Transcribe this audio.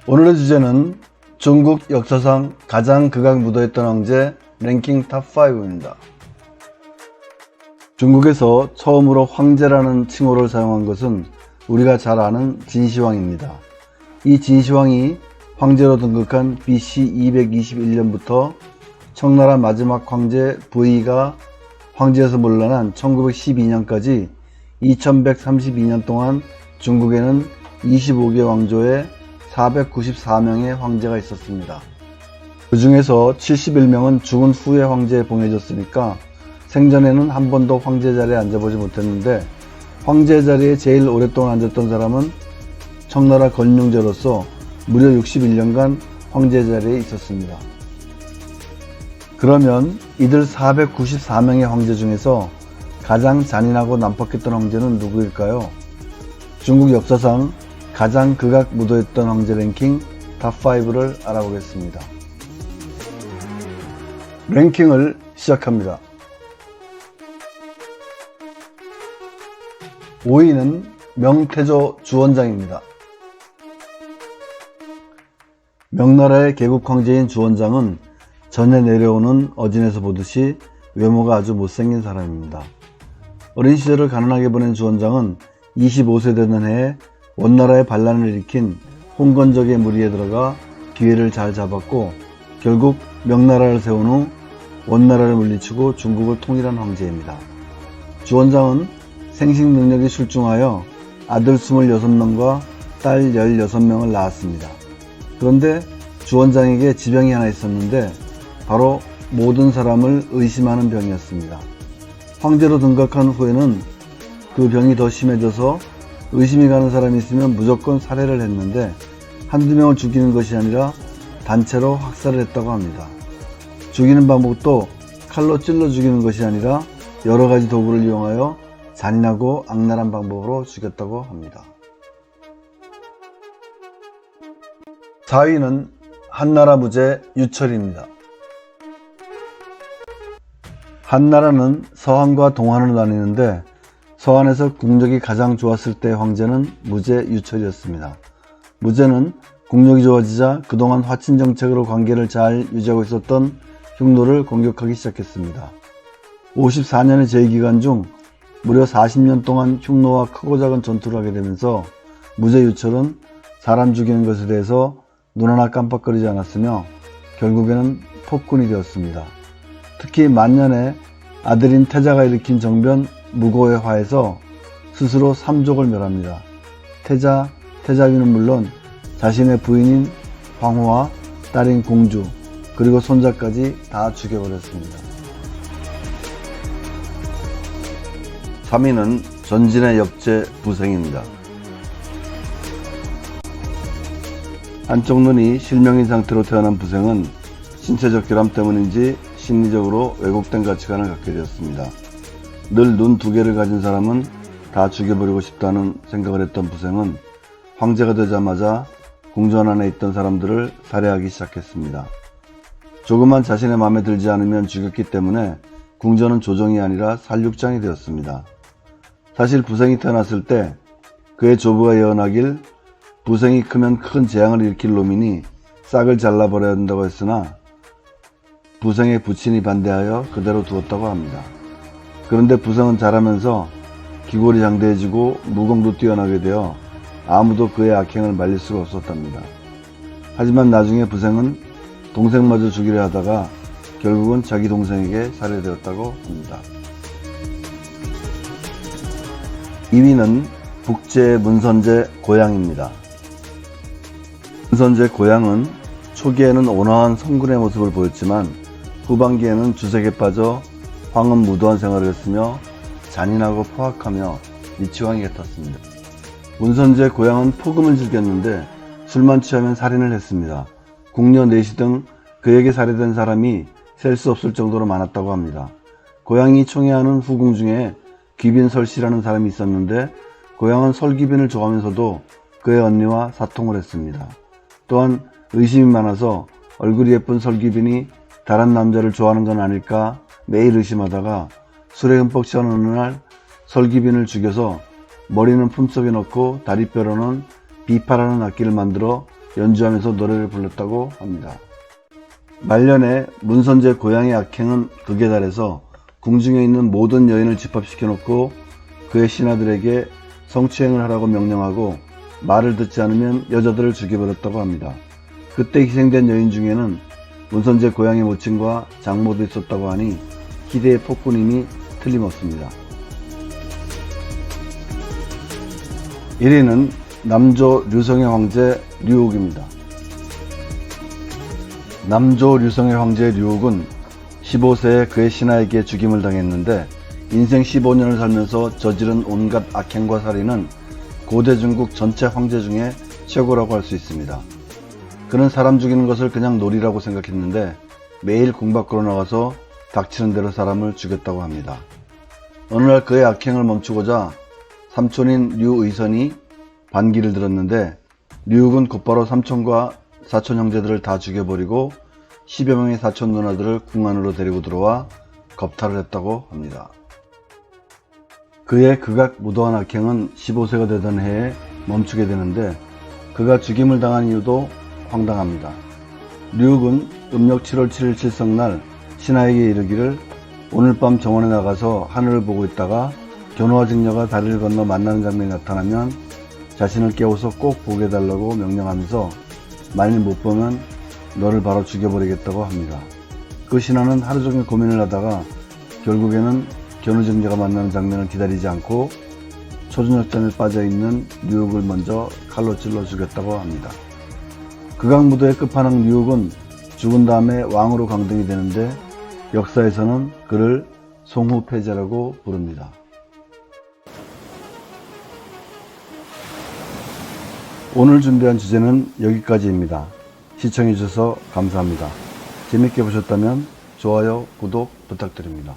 오늘의 주제는 중국 역사상 가장 극악 묻어있던 황제 랭킹 탑5입니다. 중국에서 처음으로 황제라는 칭호를 사용한 것은 우리가 잘 아는 진시황입니다. 이 진시황이 황제로 등극한 BC 221년부터 청나라 마지막 황제 부의가 황제에서 물러난 1912년까지 2132년 동안 중국에는 25개 왕조에 494명의 황제가 있었습니다. 그 중에서 71명은 죽은 후에 황제에 봉해졌으니까 생전에는 한 번도 황제 자리에 앉아보지 못했는데, 황제 자리에 제일 오랫동안 앉았던 사람은 청나라 건륭제로서 무려 61년간 황제 자리에 있었습니다. 그러면 이들 494명의 황제 중에서 가장 잔인하고 난폭했던 황제는 누구일까요? 중국 역사상 가장 극악 묻어있던 황제 랭킹 탑5를 알아보겠습니다. 랭킹을 시작합니다. 5위는 명태조 주원장입니다. 명나라의 개국 황제인 주원장은 전에 내려오는 어진에서 보듯이 외모가 아주 못생긴 사람입니다. 어린 시절을 가난하게 보낸 주원장은 25세 되는 해에 원나라의 반란을 일으킨 홍건적의 무리에 들어가 기회를 잘 잡았고, 결국 명나라를 세운 후 원나라를 물리치고 중국을 통일한 황제입니다. 주원장은 생식 능력이 출중하여 아들 26명과 딸 16명을 낳았습니다. 그런데 주원장에게 지병이 하나 있었는데 바로 모든 사람을 의심하는 병이었습니다. 황제로 등극한 후에는 그 병이 더 심해져서 의심이 가는 사람이 있으면 무조건 살해를 했는데, 한두 명을 죽이는 것이 아니라 단체로 학살을 했다고 합니다. 죽이는 방법도 칼로 찔러 죽이는 것이 아니라 여러 가지 도구를 이용하여 잔인하고 악랄한 방법으로 죽였다고 합니다. 4위는 한나라 무제 유철입니다. 한나라는 서한과 동한으로 나뉘는데, 서한에서 국력이 가장 좋았을 때의 황제는 무제 유철이었습니다. 무제는 국력이 좋아지자 그동안 화친 정책으로 관계를 잘 유지하고 있었던 흉노를 공격하기 시작했습니다. 54년의 제위기간 중 무려 40년 동안 흉노와 크고 작은 전투를 하게 되면서 무제 유철은 사람 죽이는 것에 대해서 눈 하나 깜빡거리지 않았으며 결국에는 폭군이 되었습니다. 특히 만년에 아들인 태자가 일으킨 정변 무고의 화에서 스스로 3족을 멸합니다. 태자위는 물론 자신의 부인인 황후와 딸인 공주, 그리고 손자까지 다 죽여버렸습니다. 3위는 전진의 역제 부생입니다. 한쪽 눈이 실명인 상태로 태어난 부생은 신체적 결함 때문인지 심리적으로 왜곡된 가치관을 갖게 되었습니다. 늘 눈 2개를 가진 사람은 다 죽여버리고 싶다는 생각을 했던 부생은 황제가 되자마자 궁전 안에 있던 사람들을 살해하기 시작했습니다. 조금만 자신의 마음에 들지 않으면 죽였기 때문에 궁전은 조정이 아니라 살육장이 되었습니다. 사실 부생이 태어났을 때 그의 조부가 예언하길 부생이 크면 큰 재앙을 일으킬 놈이니 싹을 잘라버려야 한다고 했으나 부생의 부친이 반대하여 그대로 두었다고 합니다. 그런데 부생은 자라면서 기골이 장대해지고 무공도 뛰어나게 되어 아무도 그의 악행을 말릴 수가 없었답니다. 하지만 나중에 부생은 동생마저 죽이려 하다가 결국은 자기 동생에게 살해되었다고 합니다. 2위는 북제 문선제 고양입니다. 문선제 고양은 초기에는 온화한 성군의 모습을 보였지만 후반기에는 주색에 빠져 황금 무도한 생활을 했으며 잔인하고 포악하며 미치광이 같았습니다. 문선제 고양은 폭음을 즐겼는데 술만 취하면 살인을 했습니다. 궁녀 4시 등 그에게 살해된 사람이 셀 수 없을 정도로 많았다고 합니다. 고양이 총애하는 후궁 중에 귀빈설씨라는 사람이 있었는데, 고양은 설귀빈을 좋아하면서도 그의 언니와 사통을 했습니다. 또한 의심이 많아서 얼굴이 예쁜 설귀빈이 다른 남자를 좋아하는 건 아닐까 매일 의심하다가 술에 흠뻑 취한 어느 날 설귀빈을 죽여서 머리는 품속에 넣고 다리뼈로는 비파라는 악기를 만들어 연주하면서 노래를 불렀다고 합니다. 말년에 문선제 고향의 악행은 극에 달해서 궁중에 있는 모든 여인을 집합시켜 놓고 그의 신하들에게 성추행을 하라고 명령하고 말을 듣지 않으면 여자들을 죽여버렸다고 합니다. 그때 희생된 여인 중에는 문선제 고향의 모친과 장모도 있었다고 하니 희대의 폭군임이 틀림없습니다. 1위는 남조 류성의 황제 류옥입니다. 남조 류성의 황제 류옥은 15세에 그의 신하에게 죽임을 당했는데 인생 15년을 살면서 저지른 온갖 악행과 살인은 고대 중국 전체 황제 중에 최고라고 할 수 있습니다. 그는 사람 죽이는 것을 그냥 놀이라고 생각했는데 매일 궁 밖으로 나가서 닥치는 대로 사람을 죽였다고 합니다. 어느 날 그의 악행을 멈추고자 삼촌인 류의선이 반기를 들었는데 류옥은 곧바로 삼촌과 사촌 형제들을 다 죽여버리고 10여 명의 사촌 누나들을 궁 안으로 데리고 들어와 겁탈을 했다고 합니다. 그의 극악무도한 악행은 15세가 되던 해에 멈추게 되는데 그가 죽임을 당한 이유도 황당합니다. 류옥은 음력 7월 7일 칠성날 신하에게 이르기를 오늘 밤 정원에 나가서 하늘을 보고 있다가 견호와 직녀가 다리를 건너 만나는 장면이 나타나면 자신을 깨워서 꼭 보게 해달라고 명령하면서 만일 못 보면 너를 바로 죽여버리겠다고 합니다. 그 신하는 하루 종일 고민을 하다가 결국에는 견우직녀가 만나는 장면을 기다리지 않고 초저녁전에 빠져있는 류옥을 먼저 칼로 찔러 죽였다고 합니다. 극악무도의 끝판왕 류옥은 죽은 다음에 왕으로 강등이 되는데 역사에서는 그를 송후패제라고 부릅니다. 오늘 준비한 주제는 여기까지입니다. 시청해주셔서 감사합니다. 재밌게 보셨다면 좋아요, 구독 부탁드립니다.